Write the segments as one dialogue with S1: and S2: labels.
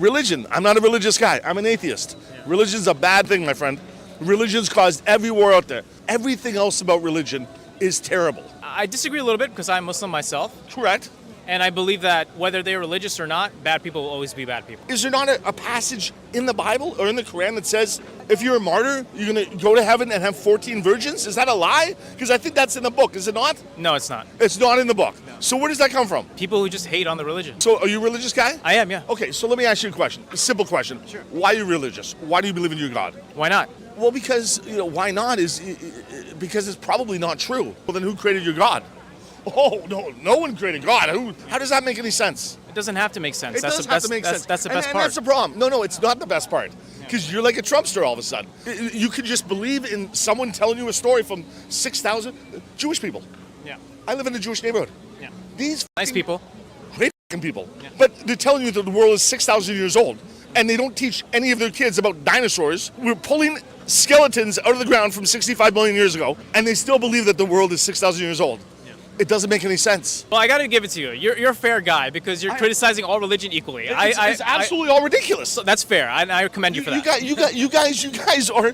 S1: Religion. I'm not a religious guy. I'm an atheist. Yeah. Religion's a bad thing, my friend. Religion's caused every war out there. Everything else about religion is terrible.
S2: I disagree a little bit because I'm Muslim myself.
S1: Correct.
S2: And I believe that whether they're religious or not, bad people will always be bad people.
S1: Is there not a passage in the Bible or in the Quran that says if you're a martyr, you're going to go to heaven and have 14 virgins? Is that a lie? Because I think that's in the book, is it not?
S2: No, it's not.
S1: It's not in the book. No. So where does that come from?
S2: People who just hate on the religion.
S1: So are you a religious guy?
S2: I am, yeah.
S1: Okay, so let me ask you a question. A simple question.
S2: Sure.
S1: Why are you religious? Why do you believe in your God?
S2: Why not?
S1: Well, because, why not is because it's probably not true. Well, then who created your God? Oh, no one created God. How does that make any sense?
S2: It doesn't have to make sense.
S1: It does have to make sense.
S2: That's the best part.
S1: That's the problem. No, it's not the best part. Because you're like a Trumpster all of a sudden. You could just believe in someone telling you a story from 6,000 Jewish people.
S2: Yeah.
S1: I live in a Jewish neighborhood.
S2: Yeah.
S1: These
S2: nice people.
S1: Great people.
S2: Yeah.
S1: But they're telling you that the world is 6,000 years old. And they don't teach any of their kids about dinosaurs. We're pulling skeletons out of the ground from 65 million years ago. And they still believe that the world is 6,000 years old. It doesn't make any sense.
S2: Well, I got to give it to you. You're a fair guy because you're criticizing all religion equally.
S1: It's absolutely all ridiculous.
S2: So that's fair. I commend you for that.
S1: You guys are.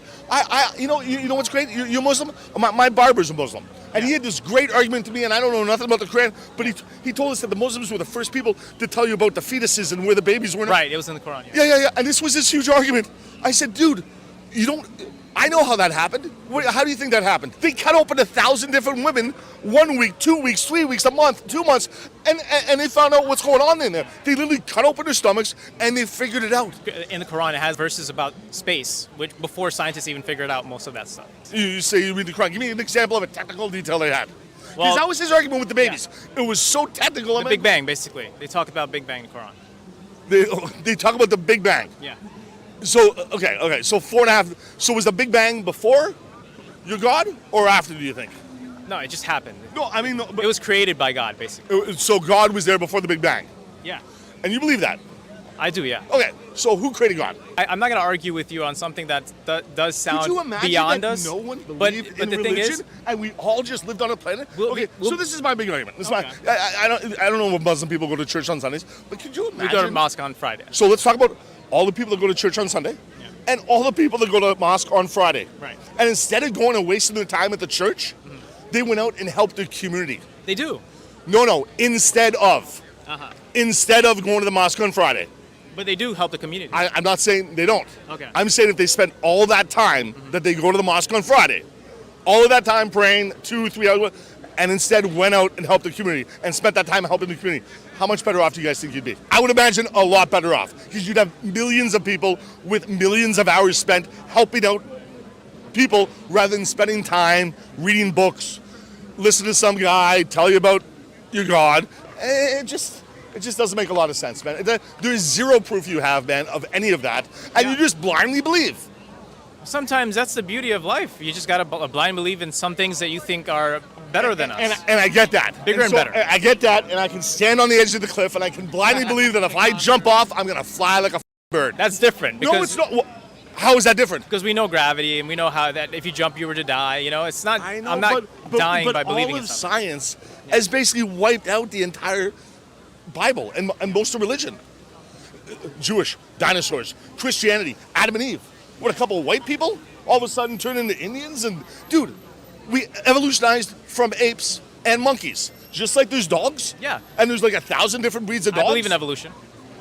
S1: You know what's great? You're Muslim. My barber's a Muslim, and he had this great argument to me. And I don't know nothing about the Quran, but he told us that the Muslims were the first people to tell you about the fetuses and where the babies were.
S2: Right. It was in the Quran.
S1: Yeah. And this was this huge argument. I said, dude, you don't. I know how that happened. How do you think that happened? They cut open 1,000 different women 1 week, 2 weeks, 3 weeks, a month, 2 months, and they found out what's going on in there. They literally cut open their stomachs and they figured it out.
S2: In the Quran, it has verses about space, which before scientists even figured out most of that stuff.
S1: You say you read the Quran. Give me an example of a technical detail they had. Because
S2: Well,
S1: that was his argument with the babies. Yeah. It was so technical.
S2: The Big Bang, basically. They talk about Big Bang in the Quran.
S1: They talk about the Big Bang.
S2: Yeah.
S1: So, okay. So 4.5. So was the Big Bang before your God or after, do you think?
S2: No, it just happened.
S1: No, I mean... No, but
S2: it was created by God, basically.
S1: So God was there before the Big Bang?
S2: Yeah.
S1: And you believe that?
S2: I do, yeah.
S1: Okay, so who created God?
S2: I'm not going to argue with you on something that does sound
S1: Could you imagine
S2: beyond
S1: that
S2: us.
S1: No one believed
S2: but
S1: in
S2: the
S1: religion,
S2: thing is,
S1: and we all just lived on a planet? So this is my big argument. I don't know if Muslim people go to church on Sundays, but could you imagine?
S2: We go to mosque on Friday.
S1: So let's talk about all the people that go to church on Sunday, and all the people that go to mosque on Friday.
S2: Right.
S1: And instead of going and wasting their time at the church, they went out and helped their community.
S2: They do.
S1: No, instead of. Instead of going to the mosque on Friday.
S2: But they do help the community.
S1: I'm not saying they don't.
S2: Okay.
S1: I'm saying if they spent all that time that they go to the mosque on Friday, all of that time praying 2-3 hours, and instead went out and helped the community and spent that time helping the community, how much better off do you guys think you'd be? I would imagine a lot better off, because you'd have millions of people with millions of hours spent helping out people rather than spending time reading books, listening to some guy tell you about your God. It just doesn't make a lot of sense, man. There's zero proof you have, man, of any of that, and you just blindly believe.
S2: Sometimes that's the beauty of life. You just got to blind believe in some things that you think are better than us.
S1: And I get that.
S2: Bigger and better.
S1: I get that, and I can stand on the edge of the cliff, and I can blindly believe that if I jump off, I'm going to fly like a bird.
S2: That's different.
S1: No, it's not. How is that different?
S2: Because we know gravity, and we know how that if you jump, you were to die. It's not.
S1: I know,
S2: I'm not dying by believing
S1: all
S2: in
S1: of
S2: something.
S1: science has basically wiped out the entire Bible and most of religion. Jewish, dinosaurs, Christianity, Adam and Eve. What, a couple of white people all of a sudden turn into Indians? And dude, we evolutionized from apes and monkeys. Just like there's dogs.
S2: Yeah.
S1: And there's like 1,000 different breeds of dogs.
S2: I believe in evolution.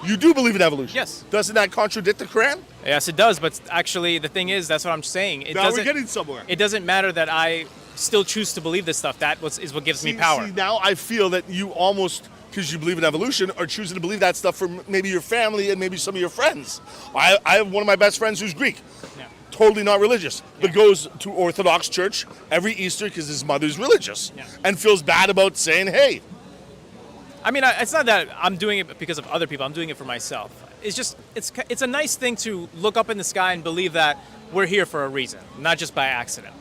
S1: You do believe in evolution?
S2: Yes.
S1: Doesn't that contradict the Quran?
S2: Yes, it does. But actually, the thing is, that's what I'm saying.
S1: Now we're getting somewhere.
S2: It doesn't matter that I still choose to believe this stuff. That is what gives me power.
S1: See, now I feel that you almost, because you believe in evolution, are choosing to believe that stuff for maybe your family and maybe some of your friends. I have one of my best friends who's Greek.
S2: Yeah.
S1: Totally not religious, but goes to Orthodox church every Easter because his mother's religious, and feels bad about saying, hey.
S2: I mean, it's not that I'm doing it because of other people. I'm doing it for myself. It's just, it's a nice thing to look up in the sky and believe that we're here for a reason, not just by accident.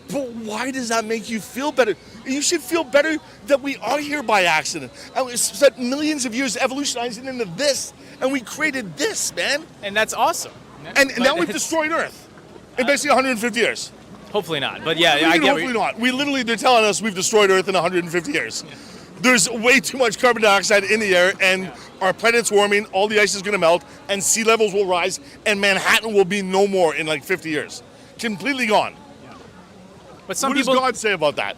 S1: But why does that make you feel better? You should feel better that we are here by accident. And we spent millions of years evolutionizing into this, and we created this, man.
S2: And that's awesome.
S1: And now we've destroyed Earth in basically 150 years.
S2: Hopefully not. But yeah, I get
S1: hopefully not. They're telling us we've destroyed Earth in 150 years. there's way too much carbon dioxide in the air, and our planet's warming, all the ice is going to melt, and sea levels will rise, and Manhattan will be no more in like 50 years. Completely gone.
S2: But some
S1: What
S2: people,
S1: does God say about that?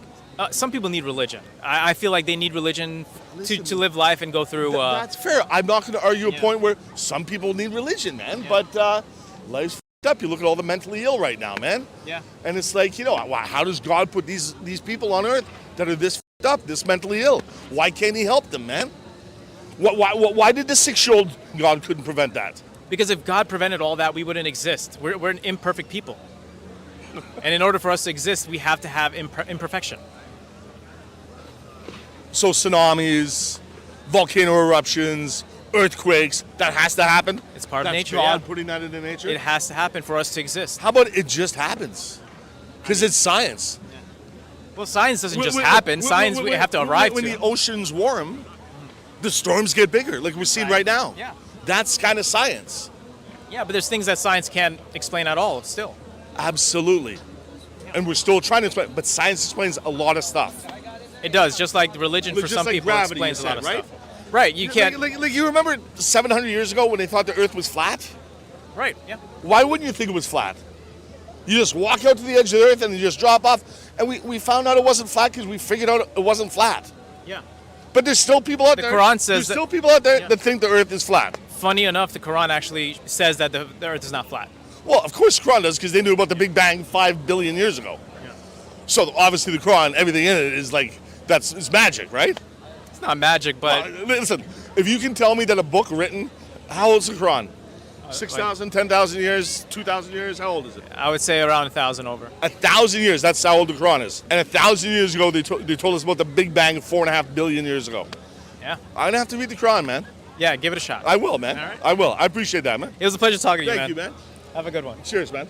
S2: some people need religion. I feel like they need religion to live life and go through.
S1: That's fair. I'm not going to argue a point where some people need religion, man, but life's f***ed up. You look at all the mentally ill right now, man.
S2: Yeah.
S1: And it's like, how does God put these people on earth that are this f***ed up, this mentally ill? Why can't he help them, man? Why did the 6-year-old God couldn't prevent that?
S2: Because if God prevented all that, we wouldn't exist. We're an imperfect people. And in order for us to exist, we have to have imperfection.
S1: So tsunamis, volcano eruptions, earthquakes, that has to happen?
S2: It's part of
S1: That's
S2: nature,
S1: God
S2: yeah.
S1: putting that into nature?
S2: It has to happen for us to exist.
S1: How about it just happens? Because it's science.
S2: Well, science doesn't just happen. Science, we have to arrive
S1: when
S2: to.
S1: the oceans warm, the storms get bigger, like we're seeing right now.
S2: Yeah.
S1: That's kind of science.
S2: Yeah, but there's things that science can't explain at all still.
S1: Absolutely. And we're still trying to explain, but science explains a lot of stuff.
S2: It does, just like religion for
S1: Just
S2: some
S1: like
S2: people
S1: gravity,
S2: explains
S1: you
S2: a lot of
S1: said, right?
S2: stuff. Right, you can't.
S1: Like you remember 700 years ago when they thought the Earth was flat?
S2: Right, yeah.
S1: Why wouldn't you think it was flat? You just walk out to the edge of the Earth and you just drop off. And we found out it wasn't flat because we figured out it wasn't flat.
S2: Yeah.
S1: But there's still people out
S2: The
S1: there.
S2: Quran says
S1: there's
S2: that-
S1: still people out there
S2: Yeah.
S1: that think the Earth is flat.
S2: Funny enough, the Quran actually says that the Earth is not flat.
S1: Well, of course the Quran does because they knew about the Big Bang 5 billion years ago.
S2: Yeah.
S1: So obviously the Quran, everything in it is like, it's magic, right?
S2: It's not magic, but
S1: Listen, if you can tell me that a book written, how old is the Quran? 6,000, 10,000 years, 2,000 years, how old is it?
S2: I would say around 1,000 over.
S1: 1,000 years, that's how old the Quran is. And 1,000 years ago, they told us about the Big Bang 4.5 billion years ago.
S2: Yeah.
S1: I'm going to have to read the Quran, man.
S2: Yeah, give it a shot.
S1: I will, man.
S2: All right.
S1: I will. I appreciate that, man.
S2: It was a pleasure talking to you, man.
S1: Thank you, man.
S2: Have a good one.
S1: Cheers, man.